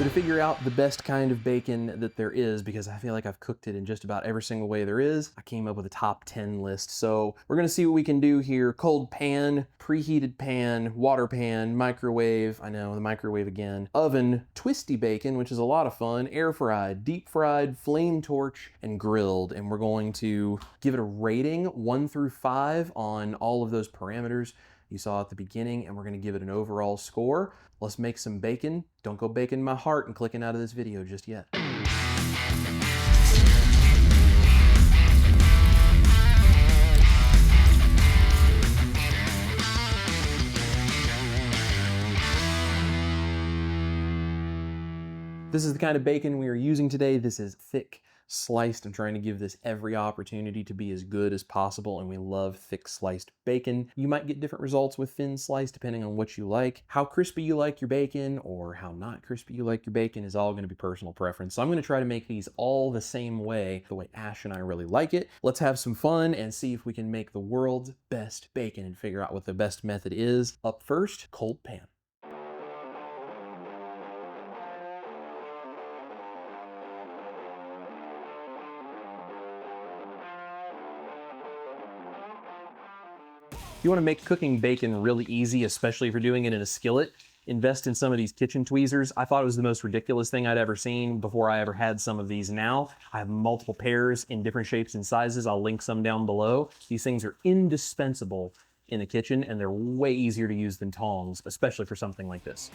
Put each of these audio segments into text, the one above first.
So to figure out the best kind of bacon that there is, because I feel like I've cooked it in just about every single way there is, I came up with a top 10 list. So we're gonna see what we can do here. Cold pan, preheated pan, water pan, microwave, I know, the microwave again, oven, twisty bacon, which is a lot of fun, air fried, deep fried, flame torch, and grilled. And we're going to give it a rating 1 through 5 on all of those parameters you saw at the beginning, and we're gonna give it an overall score. Let's make some bacon. Don't go baking my heart and clicking out of this video just yet. This is the kind of bacon we are using today. This is thick sliced. I'm trying to give this every opportunity to be as good as possible, and we love thick sliced bacon. You might get different results with thin sliced depending on what you like. How crispy you like your bacon or how not crispy you like your bacon is all going to be personal preference. So I'm going to try to make these all the same way, the way Ash and I really like it. Let's have some fun and see if we can make the world's best bacon and figure out what the best method is. Up first, cold pan. You want to make cooking bacon really easy, especially if you're doing it in a skillet. Invest in some of these kitchen tweezers. I thought it was the most ridiculous thing I'd ever seen before I ever had some of these now. I have multiple pairs in different shapes and sizes. I'll link some down below. These things are indispensable in the kitchen, and they're way easier to use than tongs, especially for something like this.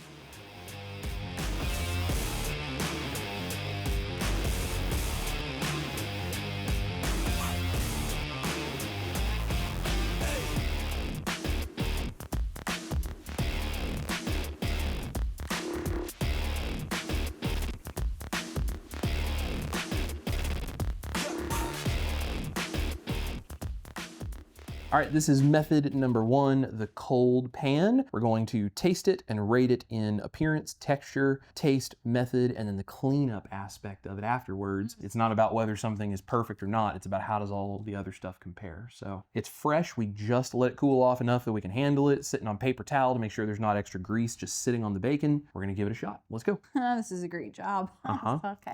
All right, this is method number 1, the cold pan. We're going to taste it and rate it in appearance, texture, taste, method, and then the cleanup aspect of it afterwards. It's not about whether something is perfect or not, it's about how does all the other stuff compare. So it's fresh, we just let it cool off enough that we can handle it, sitting on paper towel to make sure there's not extra grease just sitting on the bacon. We're gonna give it a shot. Let's go. This is a great job. Okay.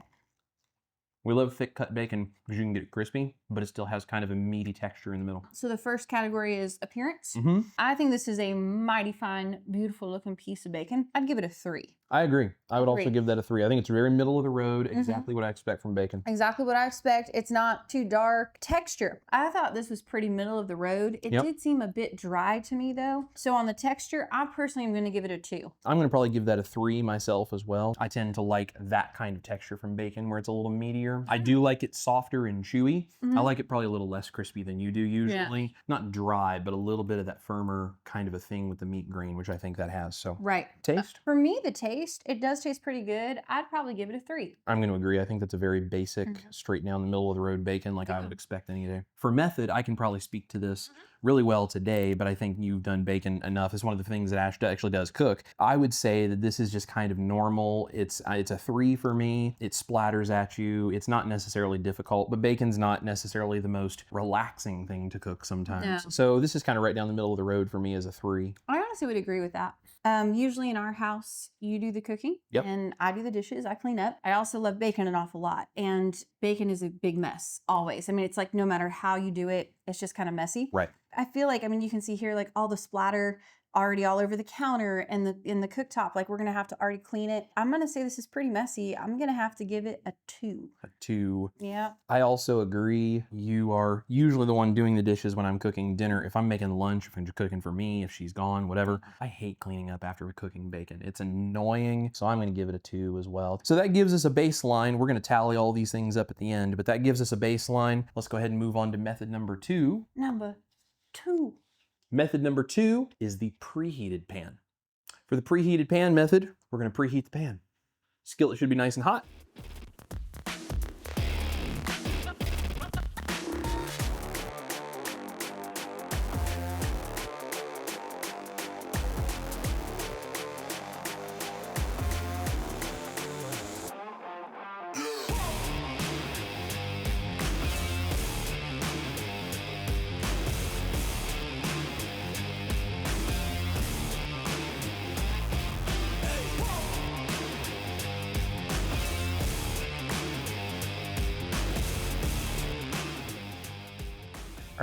We love thick cut bacon because you can get it crispy, but it still has kind of a meaty texture in the middle. So the first category is appearance. I think this is a mighty fine, beautiful looking piece of bacon. I'd give it a 3. I agree. I would also give that a 3. I think it's very middle of the road, exactly what I expect from bacon. Exactly what I expect. It's not too dark. Texture. I thought this was pretty middle of the road. It did seem a bit dry to me though. So on the texture, I personally am going to give it a 2. I'm going to probably give that a 3 myself as well. I tend to like that kind of texture from bacon where it's a little meatier. I do like it softer and chewy. I like it probably a little less crispy than you do usually. Yeah. Not dry, but a little bit of that firmer kind of a thing with the meat grain, which I think that has. So taste? For me, the taste, it does taste pretty good. I'd probably give it a 3. I'm going to agree. I think that's a very basic, straight down the middle of the road bacon like I would expect any day. For method, I can probably speak to this really well today, but I think you've done bacon enough. It's one of the things that Ash actually does cook. I would say that this is just kind of normal. It's a 3 for me. It splatters at you. It's not necessarily difficult, but bacon's not necessarily the most relaxing thing to cook sometimes. No. So this is kind of right down the middle of the road for me as a 3. I honestly would agree with that. Usually in our house, you do the cooking and I do the dishes, I clean up. I also love bacon an awful lot, and bacon is a big mess always. I mean, it's like no matter how you do it, it's just kind of messy. Right. I feel like, I mean, you can see here like all the splatter already all over the counter and in the cooktop. Like we're gonna have to already clean it. I'm gonna say this is pretty messy. I'm gonna have to give it a 2. A 2. Yeah. I also agree. You are usually the one doing the dishes when I'm cooking dinner. If I'm making lunch, if I'm cooking for me, if she's gone, whatever. I hate cleaning up after we're cooking bacon. It's annoying. So I'm gonna give it a 2 as well. So that gives us a baseline. We're gonna tally all these things up at the end, but that gives us a baseline. Let's go ahead and move on to method number 2. Number 2. Method number 2 is the preheated pan. For the preheated pan method, we're going to preheat the pan. Skillet should be nice and hot.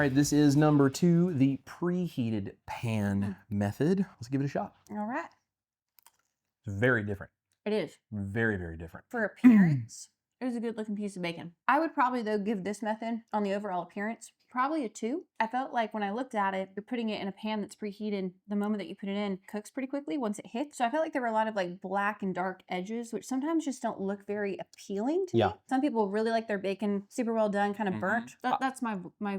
All right, this is number 2, the preheated pan method. Let's give it a shot. All right. It's very different. It is. Very, very different. For appearance, it was a good looking piece of bacon. I would probably, though, give this method on the overall appearance probably a 2. I felt like when I looked at it, you're putting it in a pan that's preheated. The moment that you put it in, it cooks pretty quickly once it hits. So I felt like there were a lot of like black and dark edges, which sometimes just don't look very appealing to me. Some people really like their bacon super well done, kind of burnt. That's my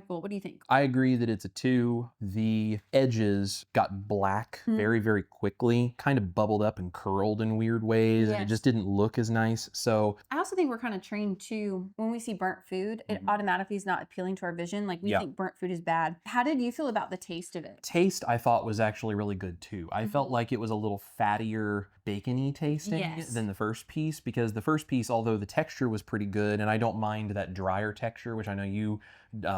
goal. What do you think? I agree that it's a 2. The edges got black very, very quickly, kind of bubbled up and curled in weird ways, and it just didn't look as nice. So I also think we're kind of trained to, when we see burnt food, it automatically is not appealing to our vision. Like we think burnt food is bad. How did you feel about the taste of it? Taste, I thought, was actually really good too. I felt like it was a little fattier, bacony tasting than the first piece, because the first piece, although the texture was pretty good, and I don't mind that drier texture, which I know you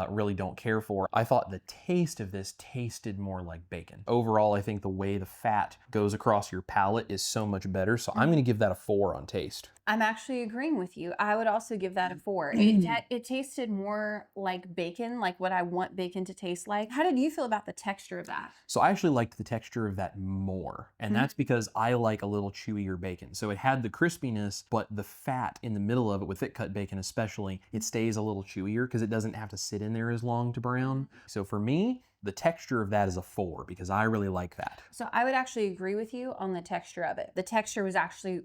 really don't care for, I thought the taste of this tasted more like bacon. Overall, I think the way the fat goes across your palate is so much better, so I'm going to give that a 4 on taste. I'm actually agreeing with you. I would also give that a 4. It tasted more like bacon, like what I want bacon to taste like. How did you feel about the texture of that? So I actually liked the texture of that more, and that's because I like a little chewier bacon. So it had the crispiness, but the fat in the middle of it, with thick cut bacon especially, it stays a little chewier because it doesn't have to sit in there as long to brown. So for me, the texture of that is a 4 because I really like that. So I would actually agree with you on the texture of it. The texture was actually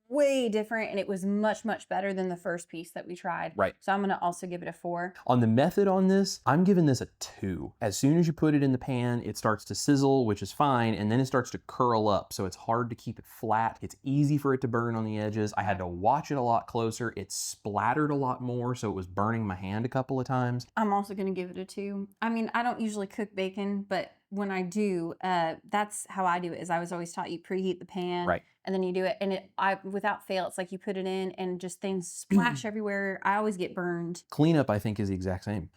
way different, and it was much, much better than the first piece that we tried. Right. So I'm gonna also give it a 4. On the method on this, I'm giving this a 2. As soon as you put it in the pan, it starts to sizzle, which is fine, and then it starts to curl up, so it's hard to keep it flat. It's easy for it to burn on the edges. I had to watch it a lot closer. It splattered a lot more, so it was burning my hand a couple of times. I'm also gonna give it a 2. I mean, I don't usually cook bacon, but when I do, that's how I do it. Is I was always taught you preheat the pan, and then you do it, and without fail, it's like you put it in, and just things splash everywhere. I always get burned. Cleanup, I think, is the exact same.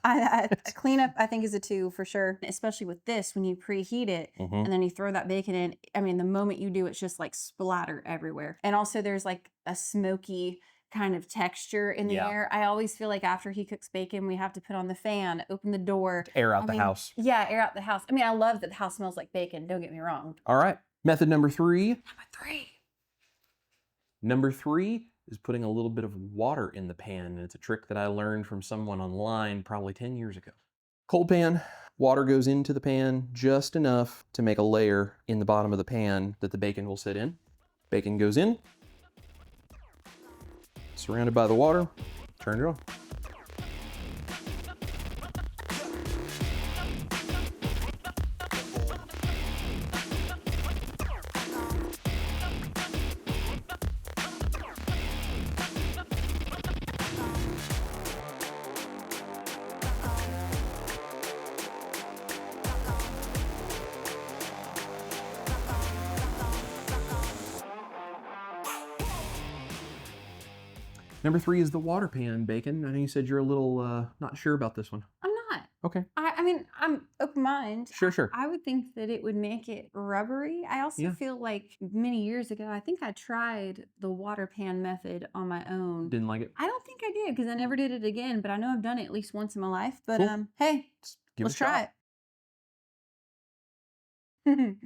Cleanup, I think, is a 2 for sure. Especially with this, when you preheat it, and then you throw that bacon in. I mean, the moment you do, it's just like splatter everywhere. And also, there's like a smoky kind of texture in the air. I always feel like after he cooks bacon, we have to put on the fan, open the door. Air out the house. Yeah, air out the house. I mean, I love that the house smells like bacon. Don't get me wrong. All right. Method number 3. Number 3. Number 3 is putting a little bit of water in the pan, and it's a trick that I learned from someone online probably 10 years ago. Cold pan, water goes into the pan just enough to make a layer in the bottom of the pan that the bacon will sit in. Bacon goes in, surrounded by the water, turn it on. Number 3 is the water pan bacon. I know you said you're a little not sure about this one. I'm not. Okay. I mean, I'm open-minded. Sure. I would think that it would make it rubbery. I also feel like many years ago, I think I tried the water pan method on my own. Didn't like it? I don't think I did, because I never did it again, but I know I've done it at least once in my life. But Cool. Hey, let's try it.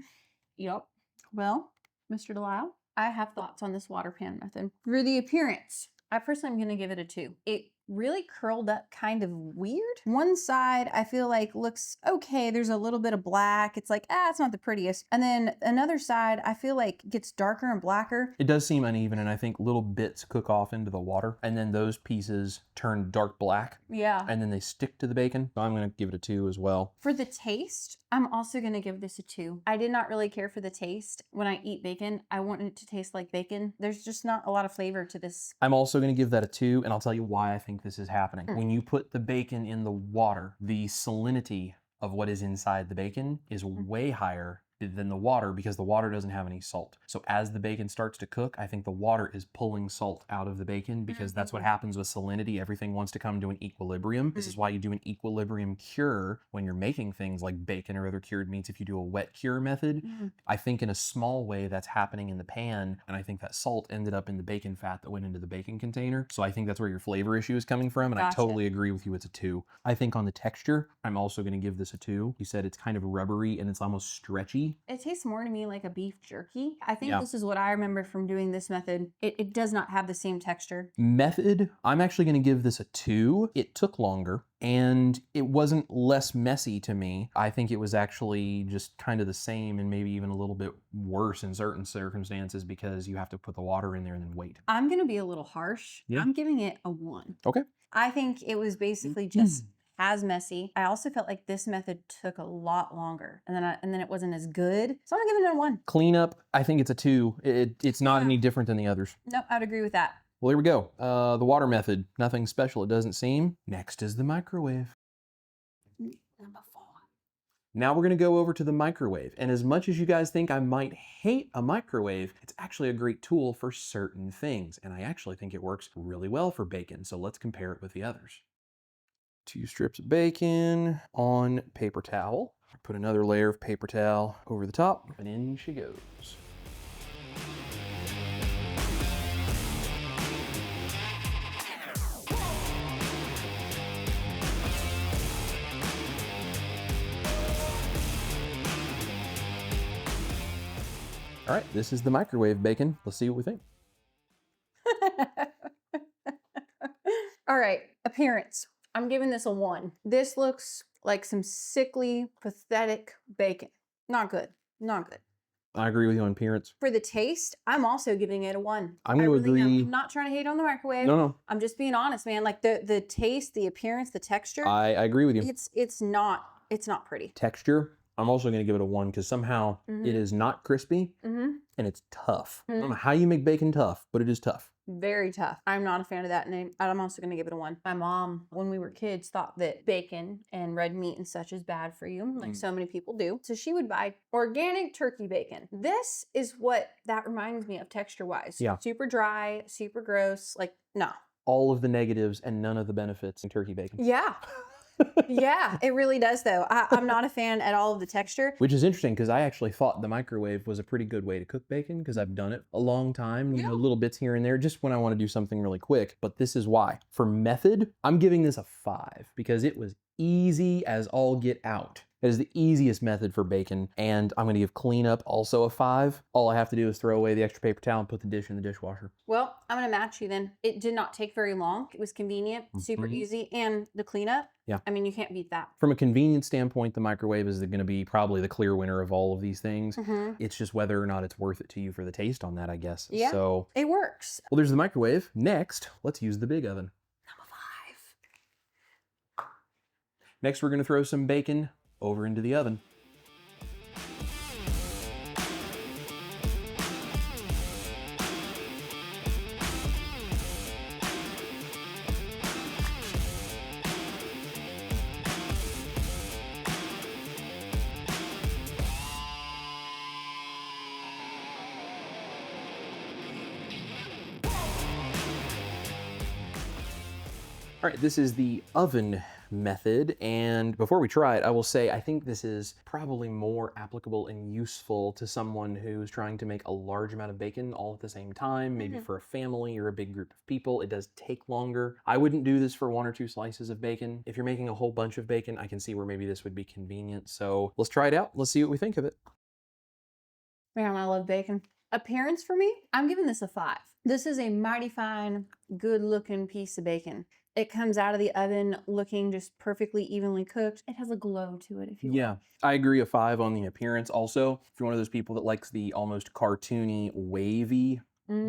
Yep. Well, Mr. Delisle, I have thoughts on this water pan method. For the appearance, I personally am going to give it a 2. It really curled up kind of weird. One side I feel like looks okay. There's a little bit of black. It's like, it's not the prettiest. And then another side I feel like gets darker and blacker. It does seem uneven, and I think little bits cook off into the water, and then those pieces turn dark black. Yeah. And then they stick to the bacon. So I'm going to give it a 2 as well. For the taste, I'm also going to give this a 2. I did not really care for the taste. When I eat bacon, I want it to taste like bacon. There's just not a lot of flavor to this. I'm also going to give that a 2, and I'll tell you why I think this is happening. When you put the bacon in the water, the salinity of what is inside the bacon is way higher than the water because the water doesn't have any salt. So as the bacon starts to cook, I think the water is pulling salt out of the bacon because that's what happens with salinity. Everything wants to come to an equilibrium. This is why you do an equilibrium cure when you're making things like bacon or other cured meats. If you do a wet cure method, I think in a small way that's happening in the pan, and I think that salt ended up in the bacon fat that went into the bacon container. So I think that's where your flavor issue is coming from, and I totally agree with you. It's a 2. I think on the texture, I'm also going to give this a 2. You said it's kind of rubbery and it's almost stretchy. It tastes more to me like a beef jerky. I think this is what I remember from doing this method. It does not have the same texture. Method, I'm actually going to give this a 2. It took longer and it wasn't less messy to me. I think it was actually just kind of the same and maybe even a little bit worse in certain circumstances because you have to put the water in there and then wait. I'm going to be a little harsh. I'm giving it a 1. Okay. I think it was basically just as messy. I also felt like this method took a lot longer, and then it wasn't as good. So I'm giving it a 1. Cleanup, I think it's a 2. It's not any different than the others. No, I'd agree with that. Well, here we go. The water method, nothing special, it doesn't seem. Next is the microwave. Number 4. Now we're going to go over to the microwave. And as much as you guys think I might hate a microwave, it's actually a great tool for certain things. And I actually think it works really well for bacon. So let's compare it with the others. 2 strips of bacon on paper towel. Put another layer of paper towel over the top, and in she goes. All right, this is the microwave bacon. Let's see what we think. All right, appearance. I'm giving this a 1. This looks like some sickly, pathetic bacon. Not good. Not good. I agree with you on appearance. For the taste, I'm also giving it a 1. I'm going to agree. I'm not trying to hate on the microwave. No. I'm just being honest, man. Like the taste, the appearance, the texture. I agree with you. It's not pretty. Texture, I'm also going to give it a 1 because somehow it is not crispy and it's tough. I don't know how you make bacon tough, but it is tough. Very tough. I'm not a fan of that name. I'm also going to give it a 1. My mom, when we were kids, thought that bacon and red meat and such is bad for you, like so many people do. So she would buy organic turkey bacon. This is what that reminds me of texture-wise. Yeah. Super dry, super gross. Like, no. All of the negatives and none of the benefits in turkey bacon. Yeah. Yeah, it really does though. I'm not a fan at all of the texture. Which is interesting because I actually thought the microwave was a pretty good way to cook bacon because I've done it a long time, you know, little bits here and there just when I want to do something really quick. But this is why. For method, I'm giving this a 5 because it was easy as all get out. It is the easiest method for bacon, and I'm going to give cleanup also a 5. All I have to do is throw away the extra paper towel and put the dish in the dishwasher. Well, I'm going to match you then. It did not take very long. It was convenient, super easy, and the cleanup, I mean, you can't beat that. From a convenience standpoint, the microwave is going to be probably the clear winner of all of these things. It's just whether or not it's worth it to you for the taste on that, I guess. Yeah, so it works. Well, there's the microwave. Next, let's use the big oven. Number 5. Next, we're going to throw some bacon over into the oven. All right, this is the oven method, and before we try it, I will say I think this is probably more applicable and useful to someone who's trying to make a large amount of bacon all at the same time, maybe for a family or a big group of people. It does take longer. I wouldn't do this for 1 or 2 slices of bacon. If you're making a whole bunch of bacon, I can see where maybe this would be convenient. So let's try it out. Let's see what we think of it. Man, I love bacon. Appearance for me, I'm giving this a 5. This is a mighty fine, good looking piece of bacon. It comes out of the oven looking just perfectly evenly cooked. It has a glow to it, if you will. Yeah, I agree, a 5 on the appearance. Also, if you're one of those people that likes the almost cartoony, wavy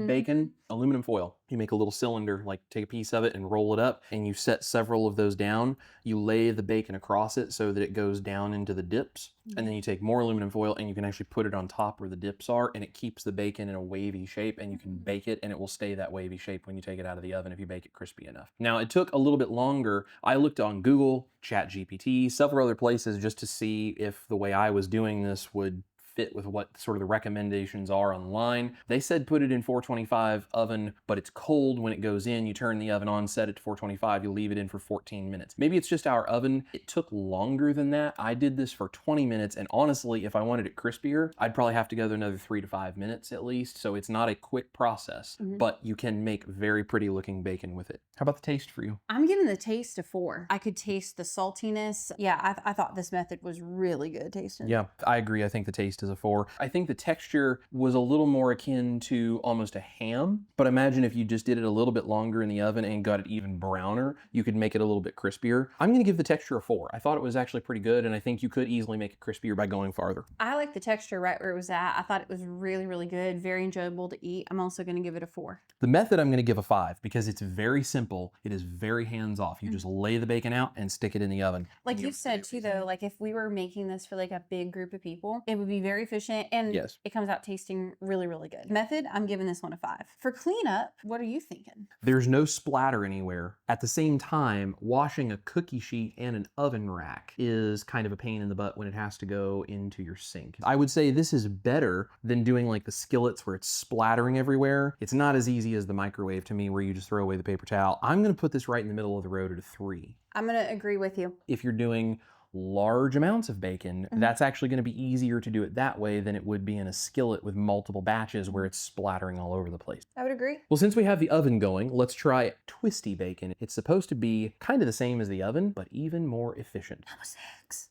bacon, aluminum foil. You make a little cylinder, like take a piece of it and roll it up, and you set several of those down. You lay the bacon across it so that it goes down into the dips, and then you take more aluminum foil and you can actually put it on top where the dips are, and it keeps the bacon in a wavy shape, and you can bake it and it will stay that wavy shape when you take it out of the oven if you bake it crispy enough. Now, it took a little bit longer. I looked on Google, ChatGPT, several other places just to see if the way I was doing this would fit with what sort of the recommendations are online. They said put it in 425 oven, but it's cold when it goes in. You turn the oven on, set it to 425, you leave it in for 14 minutes. Maybe it's just our oven. It took longer than that. I did this for 20 minutes, and honestly, if I wanted it crispier, I'd probably have to go another 3 to 5 minutes at least. So it's not a quick process, but you can make very pretty looking bacon with it. How about the taste for you? I'm giving the taste a 4. I could taste the saltiness. Yeah, I thought this method was really good tasting. Yeah, I agree. I think the taste is a 4. I think the texture was a little more akin to almost a ham, but imagine if you just did it a little bit longer in the oven and got it even browner, you could make it a little bit crispier. I'm gonna give the texture a 4. I thought it was actually pretty good, and I think you could easily make it crispier by going farther. I like the texture right where it was at. I thought it was really, really good, very enjoyable to eat. I'm also gonna give it a 4. The method I'm gonna give a 5 because it's very simple. It is very hands-off. You just lay the bacon out and stick it in the oven. Like you said too though, like if we were making this for like a big group of people, it would be very efficient and Yes. it comes out tasting really, really good. Method, I'm giving this one a 5. For cleanup, what are you thinking? There's no splatter anywhere. At the same time, washing a cookie sheet and an oven rack is kind of a pain in the butt when it has to go into your sink. I would say this is better than doing like the skillets where it's splattering everywhere. It's not as easy as the microwave to me where you just throw away the paper towel. I'm gonna put this right in the middle of the road at a 3. I'm gonna agree with you. If you're doing large amounts of bacon, that's actually going to be easier to do it that way than it would be in a skillet with multiple batches where it's splattering all over the place. I would agree. Well, since we have the oven going, let's try Twisty bacon. It's supposed to be kind of the same as the oven, but even more efficient. Number 6.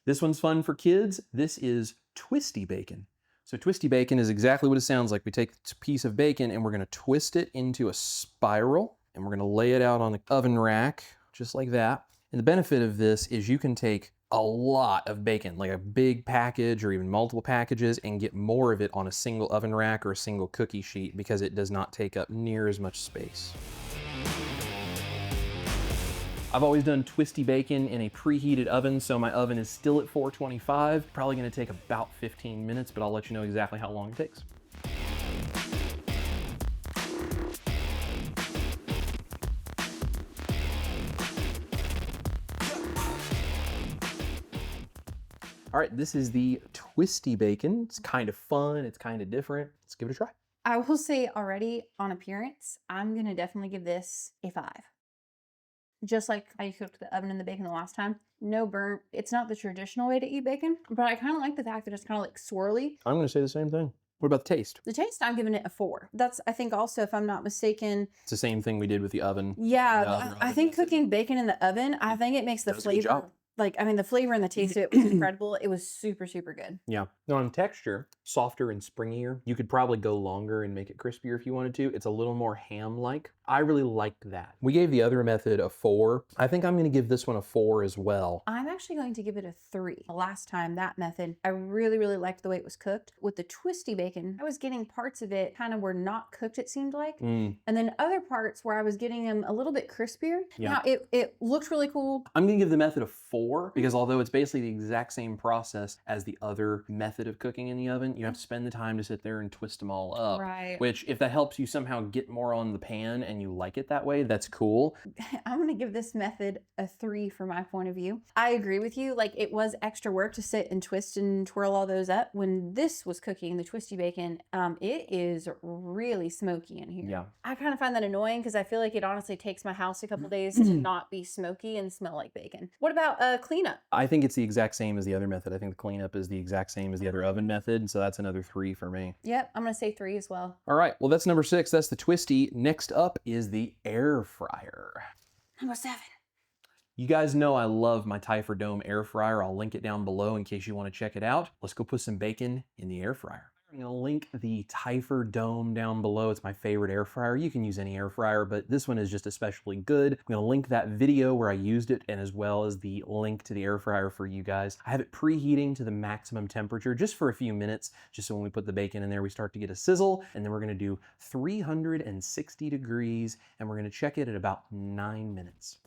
This one's fun for kids. This is Twisty bacon. So Twisty bacon is exactly what it sounds like. We take a piece of bacon and we're going to twist it into a spiral, and we're going to lay it out on the oven rack just like that. And the benefit of this is you can take a lot of bacon, like a big package or even multiple packages, and get more of it on a single oven rack or a single cookie sheet because it does not take up near as much space. I've always done Twisty bacon in a preheated oven, so my oven is still at 425. Probably gonna take about 15 minutes, but I'll let you know exactly how long it takes. All right, this is the Twisty bacon. It's kind of fun, it's kind of different. Let's give it a try. I will say already on appearance, I'm gonna definitely give this a 5. Just like I cooked the oven and the bacon the last time. No burnt. It's not the traditional way to eat bacon, but I kind of like the fact that it's kind of like swirly. I'm gonna say the same thing. What about the taste? The taste, I'm giving it a 4. That's, I think also, if I'm not mistaken. It's the same thing we did with the oven. Yeah, I think cooking bacon in the oven, I think it makes the flavor. Like, I mean, the flavor and the taste of it was incredible. It was super, super good. Yeah. Now on texture, softer and springier. You could probably go longer and make it crispier if you wanted to. It's a little more ham-like. I really liked that. We gave the other method a 4. I think I'm going to give this one a 4 as well. I'm actually going to give it a 3. Last time, that method, I really, really liked the way it was cooked. With the Twisty bacon, I was getting parts of it kind of were not cooked, it seemed like. And then other parts where I was getting them a little bit crispier. Yeah. Now, it looked really cool. I'm going to give the method a 4 because although it's basically the exact same process as the other method of cooking in the oven, you have to spend the time to sit there and twist them all up. Right. Which, if that helps you somehow get more on the pan and you like it that way, that's cool. I'm going to give this method a 3 from my point of view. I agree with you. Like, it was extra work to sit and twist and twirl all those up. When this was cooking, the Twisty bacon, it is really smoky in here. Yeah. I kind of find that annoying because I feel like it honestly takes my house a couple days to not be smoky and smell like bacon. What about cleanup? I think it's the exact same as the other method. I think the cleanup is the exact same as the other oven method, so that's another 3 for me. Yep, I'm going to say 3 as well. All right, well, that's number 6. That's the Twisty. Next up is the air fryer. Number 7. You guys know I love my Typhur Dome air fryer. I'll link it down below in case you want to check it out. Let's go put some bacon in the air fryer. I'm going to link the Typhur Dome down below. It's my favorite air fryer. You can use any air fryer, but this one is just especially good. I'm going to link that video where I used it and as well as the link to the air fryer for you guys. I have it preheating to the maximum temperature just for a few minutes, just so when we put the bacon in there, we start to get a sizzle, and then we're going to do 360 degrees, and we're going to check it at about 9 minutes.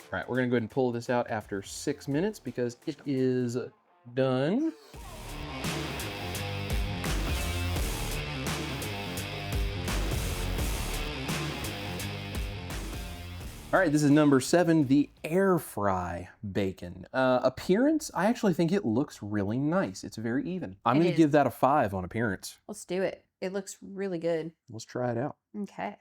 All right, we're gonna go ahead and pull this out after 6 minutes because it is done. All right, this is number 7, the air fry bacon. Appearance, I actually think it looks really nice. It's very even. I'm going to give that a 5 on appearance. Let's do it. It looks really good. Let's try it out. Okay.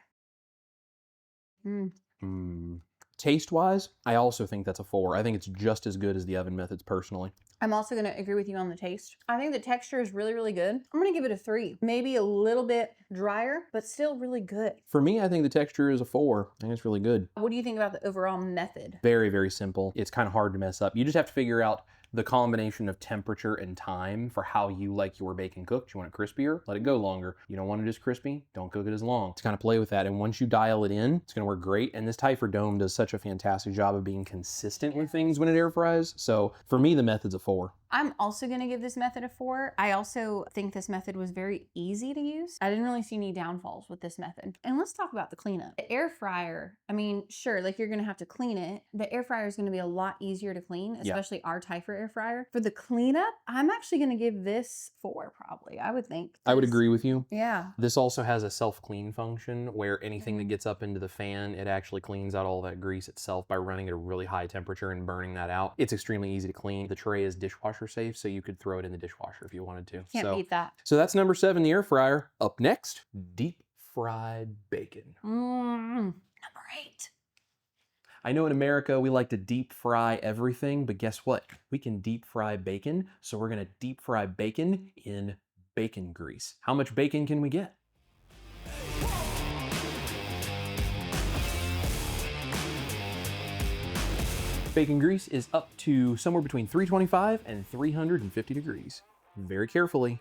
Taste-wise, I also think that's a 4. I think it's just as good as the oven methods personally. I'm also going to agree with you on the taste. I think the texture is really, really good. I'm going to give it a 3. Maybe a little bit drier, but still really good. For me, I think the texture is a 4. I think it's really good. What do you think about the overall method? Very, very simple. It's kind of hard to mess up. You just have to figure out the combination of temperature and time for how you like your bacon cooked. You want it crispier? Let it go longer. You don't want it as crispy? Don't cook it as long. Just kind of play with that. And once you dial it in, it's going to work great. And this Typhur Dome does such a fantastic job of being consistent with things when it air fries. So for me, the method's a 4. I'm also going to give this method a 4. I also think this method was very easy to use. I didn't really see any downfalls with this method. And let's talk about the cleanup. The air fryer, I mean, sure, like you're going to have to clean it. The air fryer is going to be a lot easier to clean, especially our Typhur air fryer. For the cleanup, I'm actually going to give this 4 probably, I would think. I would agree with you. Yeah. This also has a self-clean function where anything that gets up into the fan, it actually cleans out all that grease itself by running at a really high temperature and burning that out. It's extremely easy to clean. The tray is dishwasher safe, so you could throw it in the dishwasher if you wanted to. Can't beat that. So that's number 7, the air fryer. Up next, deep fried bacon. Number 8. I know in America we like to deep fry everything, but guess what? We can deep fry bacon, so we're gonna deep fry bacon in bacon grease. How much bacon can we get? Bacon grease is up to somewhere between 325 and 350 degrees. Very carefully.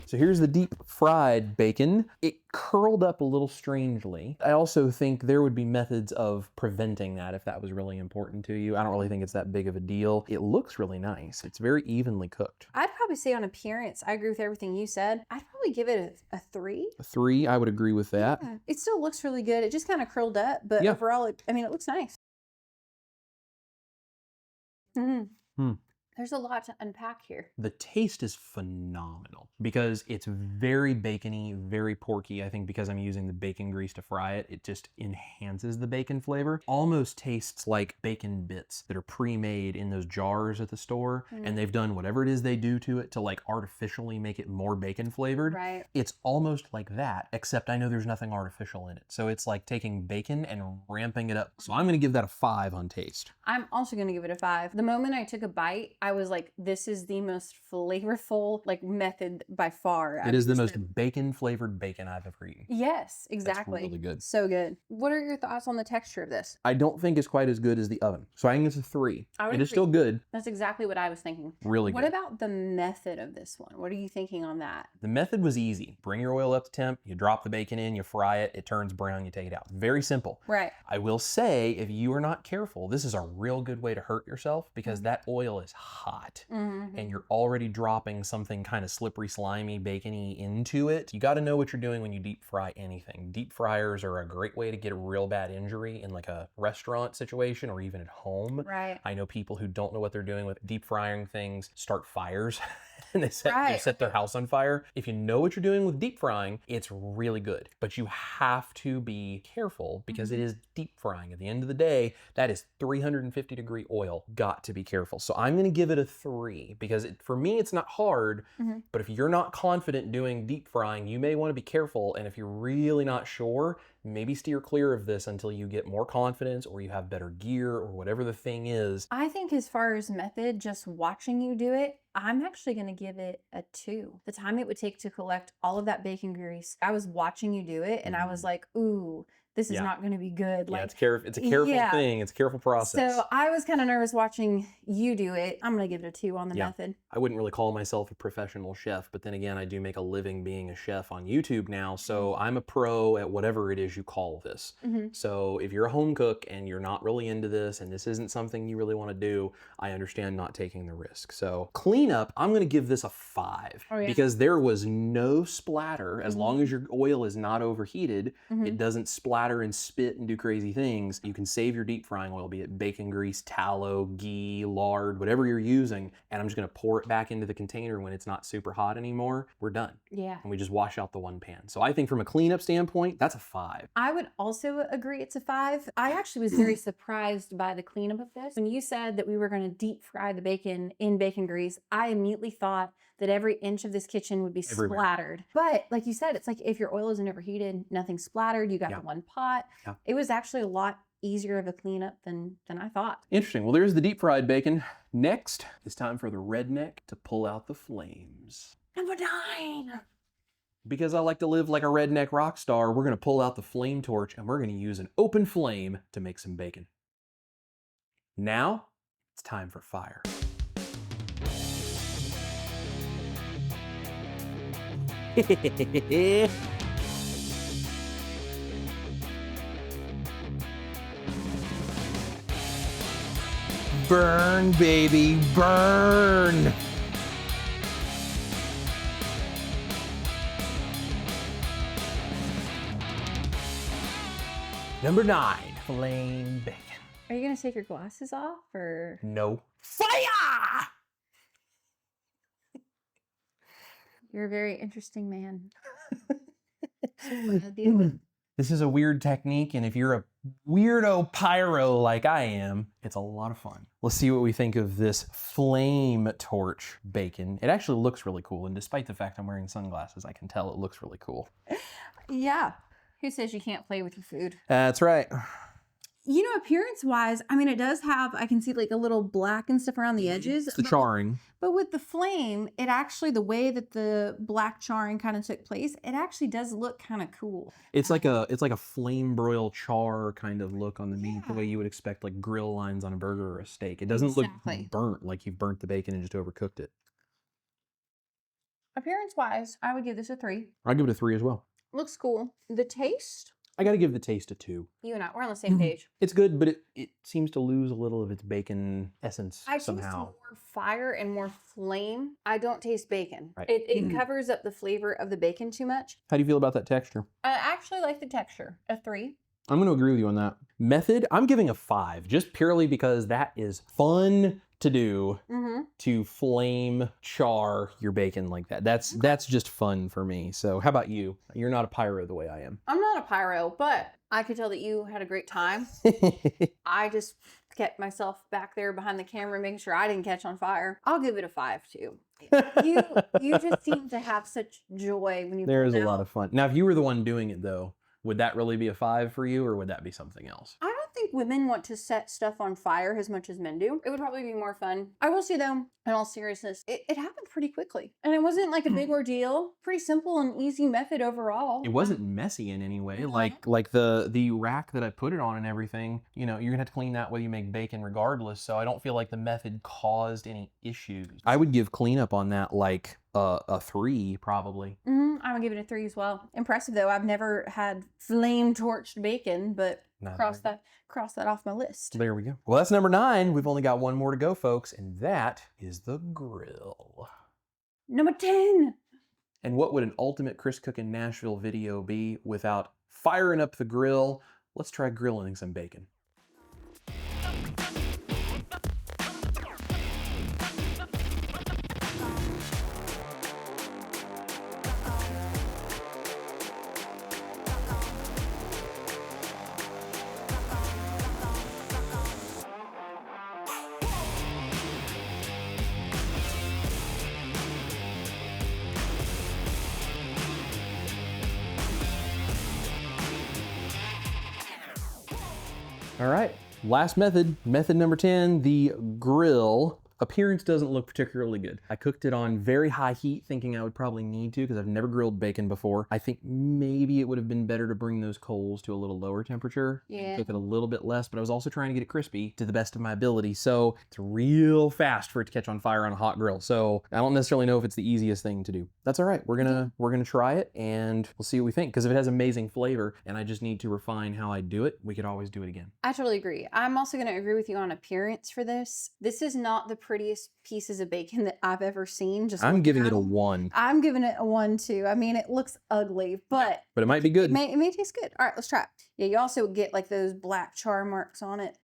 So here's the deep fried bacon. It curled up a little strangely. I also think there would be methods of preventing that if that was really important to you. I don't really think it's that big of a deal. It looks really nice. It's very evenly cooked. I'd probably say on appearance, I agree with everything you said. I'd probably give it a 3. A 3, I would agree with that. Yeah. It still looks really good. It just kind of curled up, but overall, it looks nice. There's a lot to unpack here. The taste is phenomenal because it's very bacony, very porky. I think because I'm using the bacon grease to fry it, it just enhances the bacon flavor. Almost tastes like bacon bits that are pre-made in those jars at the store, and they've done whatever it is they do to it to like artificially make it more bacon flavored. Right. It's almost like that, except I know there's nothing artificial in it. So it's like taking bacon and ramping it up. So I'm gonna give that a 5 on taste. I'm also gonna give it a 5. The moment I took a bite, I was like, this is the most flavorful like method by far. It is the most bacon flavored bacon I've ever eaten. Yes, exactly. That's really good. So good. What are your thoughts on the texture of this? I don't think it's quite as good as the oven. So I think it's a 3. It is still good. That's exactly what I was thinking. Really good. What about the method of this one? What are you thinking on that? The method was easy. Bring your oil up to temp, you drop the bacon in, you fry it, it turns brown, you take it out. Very simple. Right. I will say, if you are not careful, this is a real good way to hurt yourself because that oil is hot. And you're already dropping something kind of slippery, slimy, bacony into it. You got to know what you're doing when you deep fry anything. Deep fryers are a great way to get a real bad injury in like a restaurant situation or even at home. Right. I know people who don't know what they're doing with deep frying things start fires and they set their house on fire. If you know what you're doing with deep frying, it's really good. But you have to be careful because it is deep frying. At the end of the day, that is 350 degree oil. Got to be careful. So I'm going to give it a 3 because for me, it's not hard. But if you're not confident doing deep frying, you may want to be careful. And if you're really not sure, maybe steer clear of this until you get more confidence or you have better gear or whatever the thing is. I think as far as method, just watching you do it, I'm actually going to give it a 2. The time it would take to collect all of that bacon grease, I was watching you do it and I was like, ooh, this is not going to be good. Yeah, it's a careful thing. It's a careful process. So I was kind of nervous watching you do it. I'm going to give it a 2 on the method. I wouldn't really call myself a professional chef, but then again, I do make a living being a chef on YouTube now. So I'm a pro at whatever it is you call this. So if you're a home cook and you're not really into this and this isn't something you really want to do, I understand not taking the risk. So cleanup, I'm going to give this a 5 because there was no splatter. As long as your oil is not overheated, it doesn't splatter splatter and spit and do crazy things, you can save your deep frying oil, be it bacon grease, tallow, ghee, lard, whatever you're using, and I'm just gonna pour it back into the container when it's not super hot anymore. We're done. Yeah. And we just wash out the one pan. So I think from a cleanup standpoint, that's a 5. I would also agree it's a 5. I actually was very surprised by the cleanup of this. When you said that we were going to deep fry the bacon in bacon grease, I immediately thought that every inch of this kitchen would be Everywhere. splattered. But like you said, it's like if your oil isn't overheated, nothing's splattered, you got the one pot. Yeah. It was actually a lot easier of a cleanup than I thought. Interesting. Well, there's the deep fried bacon. Next, it's time for the redneck to pull out the flames. Number 9. Because I like to live like a redneck rock star, we're gonna pull out the flame torch and we're gonna use an open flame to make some bacon. Now, it's time for fire. Burn, baby, burn! Number 9, flame bacon. Are you going to take your glasses off or? No. Fire! You're a very interesting man. This is a weird technique, and if you're a weirdo pyro like I am, it's a lot of fun. Let's see what we think of this flame torch bacon. It actually looks really cool, and despite the fact I'm wearing sunglasses, I can tell it looks really cool. Yeah. Who says you can't play with your food? That's right. You know, appearance-wise, I mean, it does have, I can see like a little black and stuff around the edges. It's the charring. But with the flame, it actually, the way that the black charring kind of took place, it actually does look kind of cool. It's like a flame broil char kind of look on the meat, the way you would expect like grill lines on a burger or a steak. It doesn't look burnt like you've burnt the bacon and just overcooked it. Appearance-wise, I would give this a 3. I'd give it a 3 as well. Looks cool. The taste? I gotta give the taste a 2. You and I, we're on the same page. It's good, but it seems to lose a little of its bacon essence I somehow. taste more fire and more flame. I don't taste bacon. Right. It covers up the flavor of the bacon too much. How do you feel about that texture? I actually like the texture. A 3. I'm gonna agree with you on that. Method, I'm giving a 5, just purely because that is fun to do, to flame char your bacon like that. That's just fun for me. So how about you? You're not a pyro the way I am. I'm not a pyro, but I could tell that you had a great time. I just kept myself back there behind the camera making sure I didn't catch on fire. I'll give it a 5 too. You just seem to have such joy when you There's a lot of fun. Now if you were the one doing it though, would that really be a 5 for you, or would that be something else? I don't think women want to set stuff on fire as much as men do. It would probably be more fun. I will say though, in all seriousness, it happened pretty quickly. And it wasn't like a big ordeal. Pretty simple and easy method overall. It wasn't messy in any way. Like the rack that I put it on and everything, you know, you're gonna have to clean that whether you make bacon regardless. So I don't feel like the method caused any issues. I would give cleanup on that like a 3 probably. I'm gonna give it a 3 as well. Impressive though. I've never had flame torched bacon, but cross that off my list. There we go. Well, that's number 9. We've only got one more to go, folks, and that is the grill. Number 10. And what would an ultimate Chris Cookin' Nashville video be without firing up the grill? Let's try grilling some bacon. All right, last method number 10, the grill. Appearance doesn't look particularly good. I cooked it on very high heat thinking I would probably need to because I've never grilled bacon before. I think maybe it would have been better to bring those coals to a little lower temperature. Yeah. Cook it a little bit less, but I was also trying to get it crispy to the best of my ability. So it's real fast for it to catch on fire on a hot grill. So I don't necessarily know if it's the easiest thing to do. That's all right. We're gonna try it and we'll see what we think. Because if it has amazing flavor and I just need to refine how I do it, we could always do it again. I totally agree. I'm also gonna agree with you on appearance for this. This is not the prettiest pieces of bacon that I've ever seen. Just I'm giving it a them. 1. I'm giving it a 1 too. I mean, it looks ugly, but it might be good. It may taste good. All right, let's try it. Yeah, you also get like those black char marks on it.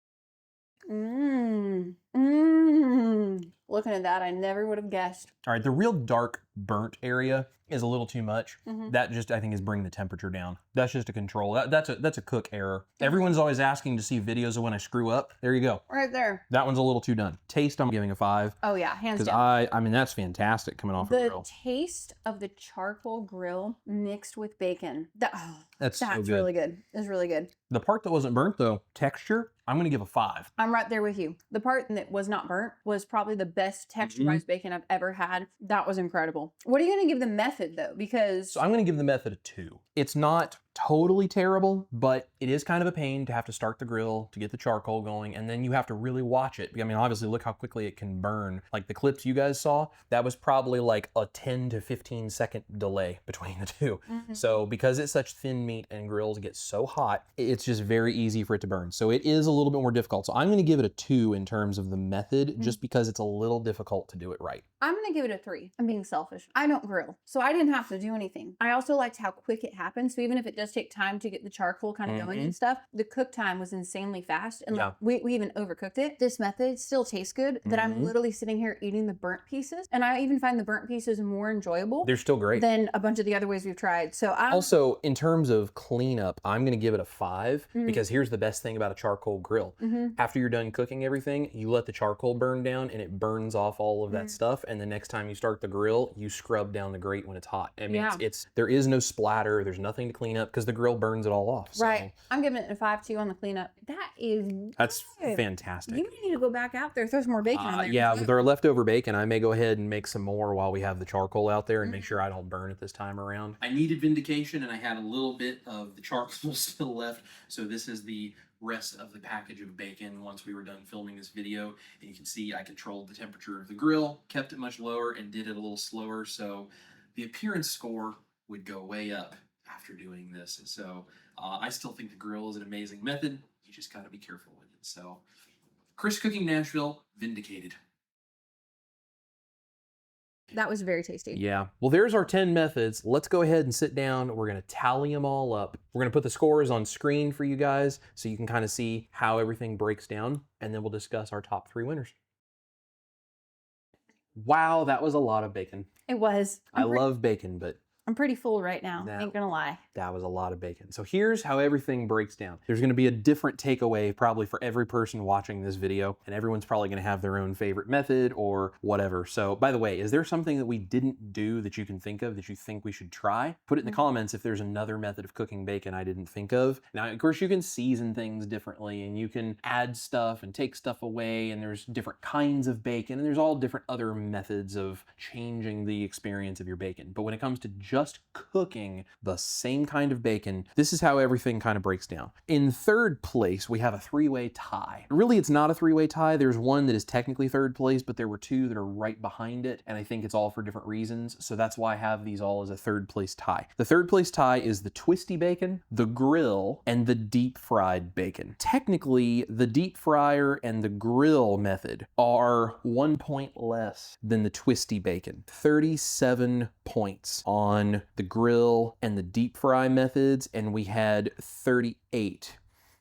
Looking at that, I never would have guessed. All right, the real dark burnt area is a little too much. That just, I think, is bringing the temperature down. That's just a control. That's a cook error. Everyone's always asking to see videos of when I screw up. There you go. Right there. That one's a little too done. Taste, I'm giving a 5. Oh yeah, hands down. Because I mean, that's fantastic coming off a grill. The taste of the charcoal grill mixed with bacon. That's so good. Really good. It's really good. The part that wasn't burnt though, texture, I'm gonna give a 5. I'm right there with you. The part that was not burnt was probably the best texturized bacon I've ever had. That was incredible. What are you gonna give the method though? Because so I'm gonna give the method a 2. It's not totally terrible, but it is kind of a pain to have to start the grill to get the charcoal going, and then you have to really watch it. I mean, obviously, look how quickly it can burn. Like the clips you guys saw, that was probably like a 10 to 15 second delay between the two. So because it's such thin meat and grills get so hot, it's just very easy for it to burn. So it is a little bit more difficult. So I'm gonna give it a 2 in terms of the method, just because it's a little difficult to do it right. I'm gonna give it a 3. I'm being selfish. I don't grill, so I didn't have to do anything. I also liked how quick it happened. So even if it does take time to get the charcoal kind of going and stuff, the cook time was insanely fast. And like, we even overcooked it. This method still tastes good, that I'm literally sitting here eating the burnt pieces. And I even find the burnt pieces more enjoyable. They're still great. Than a bunch of the other ways we've tried. So also, in terms of cleanup, I'm gonna give it a 5 because here's the best thing about a charcoal grill. After you're done cooking everything, you let the charcoal burn down and it burns off all of that stuff. And the next time you start the grill, you scrub down the grate when it's hot. I mean, there is no splatter. There's nothing to clean up because the grill burns it all off. So. Right. I'm giving it a 5 too on the cleanup. That's fantastic. You need to go back out there, throw some more bacon on there. Yeah, with our leftover bacon, I may go ahead and make some more while we have the charcoal out there and make sure I don't burn it this time around. I needed vindication and I had a little bit of the charcoal still left. So this is the rest of the package of bacon once we were done filming this video. And you can see I controlled the temperature of the grill, kept it much lower, and did it a little slower. So the appearance score would go way up after doing this. So I still think the grill is an amazing method. You just got to be careful with it. So Chris Cooking Nashville, vindicated. That was very tasty. Yeah. Well, there's our 10 methods. Let's go ahead and sit down. We're going to tally them all up. We're going to put the scores on screen for you guys so you can kind of see how everything breaks down. And then we'll discuss our top 3 winners. Wow, that was a lot of bacon. It was. I love bacon, but I'm pretty full right now. Ain't gonna lie. That was a lot of bacon. So here's how everything breaks down. There's gonna be a different takeaway probably for every person watching this video, and everyone's probably gonna have their own favorite method or whatever. So by the way, is there something that we didn't do that you can think of that you think we should try? Put it in the comments if there's another method of cooking bacon I didn't think of. Now, of course, you can season things differently and you can add stuff and take stuff away, and there's different kinds of bacon, and there's all different other methods of changing the experience of your bacon. But when it comes to just cooking the same kind of bacon, this is how everything kind of breaks down. In third place, we have a 3-way tie. Really, it's not a 3-way tie. There's one that is technically third place, but there were 2 that are right behind it, and I think it's all for different reasons, so that's why I have these all as a third place tie. The third place tie is the Twisty bacon, the grill, and the deep fried bacon. Technically, the deep fryer and the grill method are 1 point less than the Twisty bacon. 37 points on the grill and the deep fry methods, and we had 38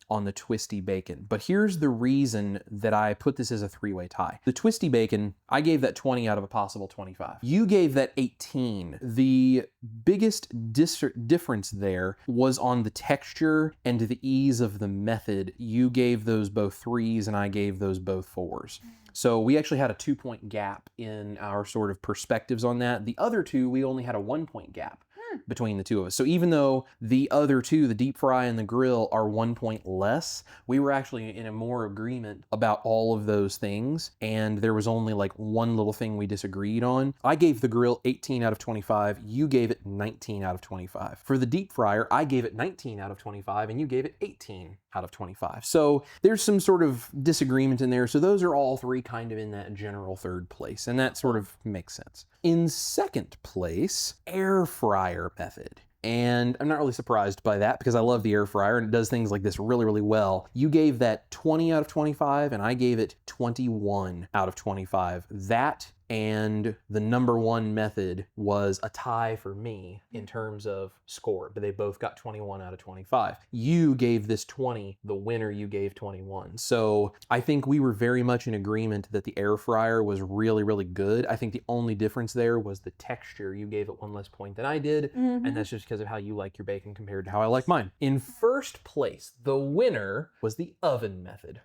on the Twisty bacon. But here's the reason that I put this as a 3-way tie. The Twisty bacon, I gave that 20 out of a possible 25. You gave that 18. The biggest difference there was on the texture and the ease of the method. You gave those both 3s and I gave those both 4s. So we actually had a 2-point gap in our sort of perspectives on that. The other 2, we only had a 1-point gap between the 2 of us. So even though the other 2, the deep fry and the grill, are 1 point less, we were actually in a more agreement about all of those things, and there was only like one little thing we disagreed on. I gave the grill 18 out of 25, you gave it 19 out of 25. For the deep fryer, I gave it 19 out of 25, and you gave it 18 out of 25. So there's some sort of disagreement in there. So those are all 3 kind of in that general third place, and that sort of makes sense. In second place, air fryer method. And I'm not really surprised by that because I love the air fryer and it does things like this really, really well. You gave that 20 out of 25 and I gave it 21 out of 25. That and the number one method was a tie for me in terms of score, but they both got 21 out of 25. You gave this 20, the winner you gave 21. So I think we were very much in agreement that the air fryer was really, really good. I think the only difference there was the texture. You gave it one less point than I did, and that's just because of how you like your bacon compared to how I like mine. In first place, the winner was the oven method.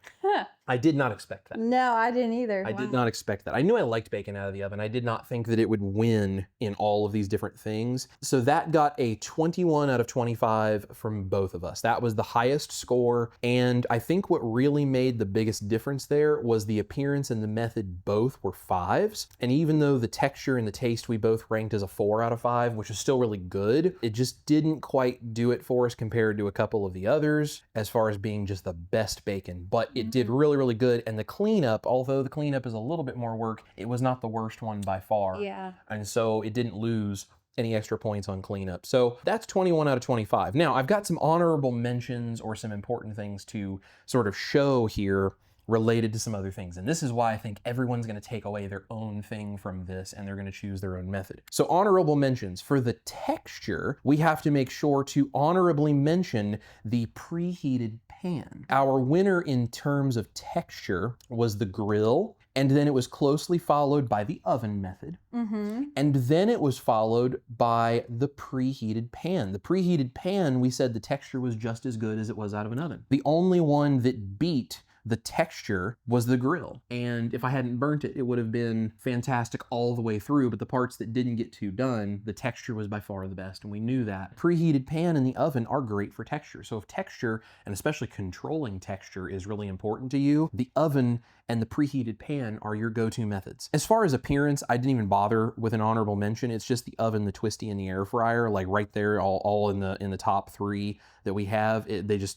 I did not expect that. No, I didn't either. I did not expect that. I knew I liked bacon out of the oven. I did not think that it would win in all of these different things. So that got a 21 out of 25 from both of us. That was the highest score. And I think what really made the biggest difference there was the appearance and the method both were 5s. And even though the texture and the taste we both ranked as a 4 out of 5, which is still really good, it just didn't quite do it for us compared to a couple of the others as far as being just the best bacon. But it did really, really good. And the cleanup, although the cleanup is a little bit more work, it was not the worst one by far. Yeah. And so it didn't lose any extra points on cleanup. So that's 21 out of 25. Now, I've got some honorable mentions or some important things to sort of show here related to some other things. And this is why I think everyone's going to take away their own thing from this and they're going to choose their own method. So honorable mentions. For the texture, we have to make sure to honorably mention the preheated pan. Our winner in terms of texture was the grill, and then it was closely followed by the oven method. And then it was followed by the preheated pan. The preheated pan, we said the texture was just as good as it was out of an oven. The only one that beat the texture was the grill. And if I hadn't burnt it, it would have been fantastic all the way through, but the parts that didn't get too done, the texture was by far the best, and we knew that. Preheated pan and the oven are great for texture. So if texture, and especially controlling texture, is really important to you, the oven and the preheated pan are your go-to methods. As far as appearance, I didn't even bother with an honorable mention. It's just the oven, the Twisty, and the air fryer, like right there, all in the top 3 that we have.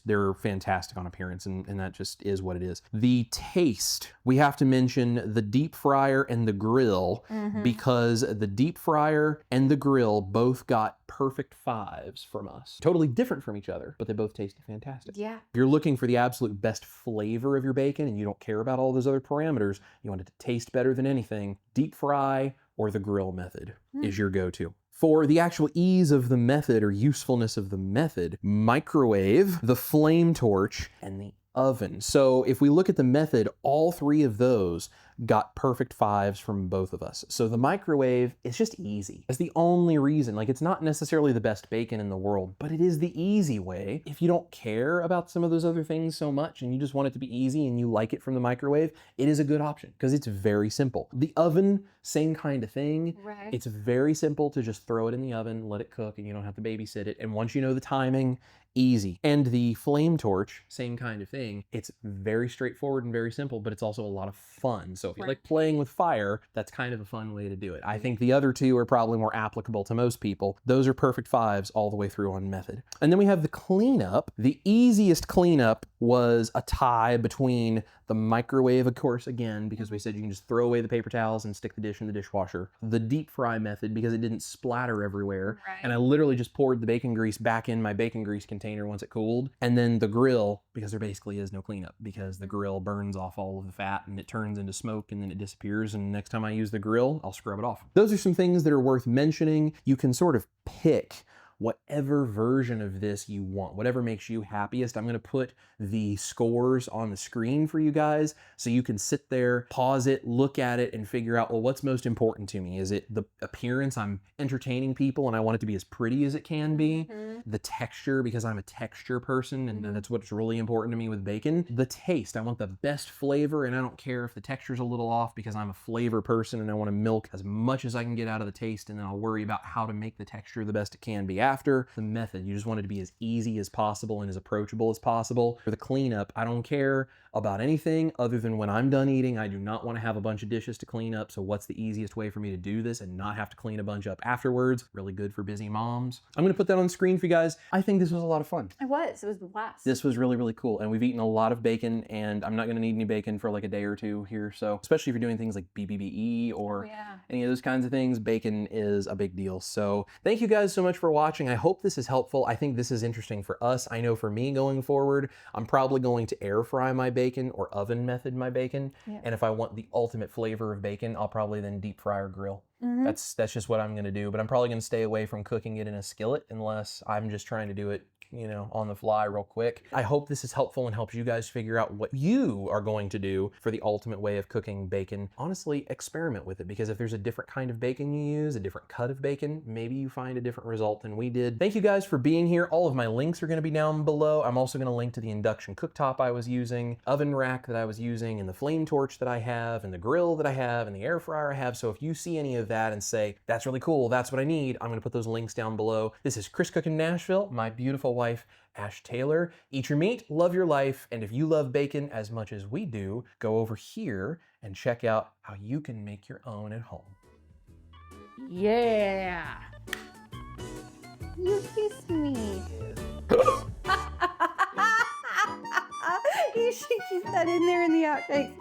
They're fantastic on appearance, and that just is what it is. The taste, we have to mention the deep fryer and the grill, because the deep fryer and the grill both got perfect 5s from us. Totally different from each other, but they both tasted fantastic. Yeah. If you're looking for the absolute best flavor of your bacon and you don't care about all those other parameters, you want it to taste better than anything, deep fry or the grill method is your go-to. For the actual ease of the method or usefulness of the method, microwave, the flame torch, and the oven. So if we look at the method, all 3 of those got perfect 5s from both of us. So the microwave is just easy. That's the only reason. Like, it's not necessarily the best bacon in the world, but it is the easy way. If you don't care about some of those other things so much and you just want it to be easy and you like it from the microwave, it is a good option because it's very simple. The oven, same kind of thing. Right. It's very simple to just throw it in the oven, let it cook, and you don't have to babysit it. And once you know the timing, easy. And the flame torch, same kind of thing. It's very straightforward and very simple, but it's also a lot of fun. So if you like playing with fire, that's kind of a fun way to do it. I think the other 2 are probably more applicable to most people. Those are perfect 5s all the way through on method. And then we have the cleanup. The easiest cleanup was a tie between the microwave, of course, again, because we said you can just throw away the paper towels and stick the dish in the dishwasher. The deep fry method, because it didn't splatter everywhere. Right. And I literally just poured the bacon grease back in my bacon grease container once it cooled. And then the grill, because there basically is no cleanup, because the grill burns off all of the fat and it turns into smoke and then it disappears. And next time I use the grill, I'll scrub it off. Those are some things that are worth mentioning. You can sort of pick whatever version of this you want, whatever makes you happiest. I'm going to put the scores on the screen for you guys so you can sit there, pause it, look at it, and figure out, well, what's most important to me? Is it the appearance? I'm entertaining people and I want it to be as pretty as it can be. The texture, because I'm a texture person and that's what's really important to me with bacon. The taste, I want the best flavor and I don't care if the texture's a little off because I'm a flavor person and I want to milk as much as I can get out of the taste, and then I'll worry about how to make the texture the best it can be after. The method, you just want it to be as easy as possible and as approachable as possible. For the cleanup, I don't care about anything other than when I'm done eating, I do not want to have a bunch of dishes to clean up. So what's the easiest way for me to do this and not have to clean a bunch up afterwards? Really good for busy moms. I'm going to put that on the screen for you guys. I think this was a lot of fun. It was a blast. This was really, really cool. And we've eaten a lot of bacon, and I'm not going to need any bacon for like a day or two here. So especially if you're doing things like BBBE or any of those kinds of things, bacon is a big deal. So thank you guys so much for watching. I hope this is helpful. I think this is interesting for us. I know for me going forward, I'm probably going to air fry my bacon or oven method my bacon. And if I want the ultimate flavor of bacon, I'll probably then deep fry or grill. That's just what I'm going to do. But I'm probably going to stay away from cooking it in a skillet unless I'm just trying to do it, you know, on the fly real quick. I hope this is helpful and helps you guys figure out what you are going to do for the ultimate way of cooking bacon. Honestly, experiment with it, because if there's a different kind of bacon you use, a different cut of bacon, maybe you find a different result than we did. Thank you guys for being here. All of my links are going to be down below. I'm also going to link to the induction cooktop I was using, oven rack that I was using, and the flame torch that I have, and the grill that I have, and the air fryer I have. So if you see any of that and say, that's really cool, that's what I need, I'm going to put those links down below. This is Chris Cooking Nashville, my beautiful wife, Ash Taylor. Eat your meat, love your life, and if you love bacon as much as we do, go over here and check out how you can make your own at home. Yeah. You kissed me. You should keep that in there in the outtakes.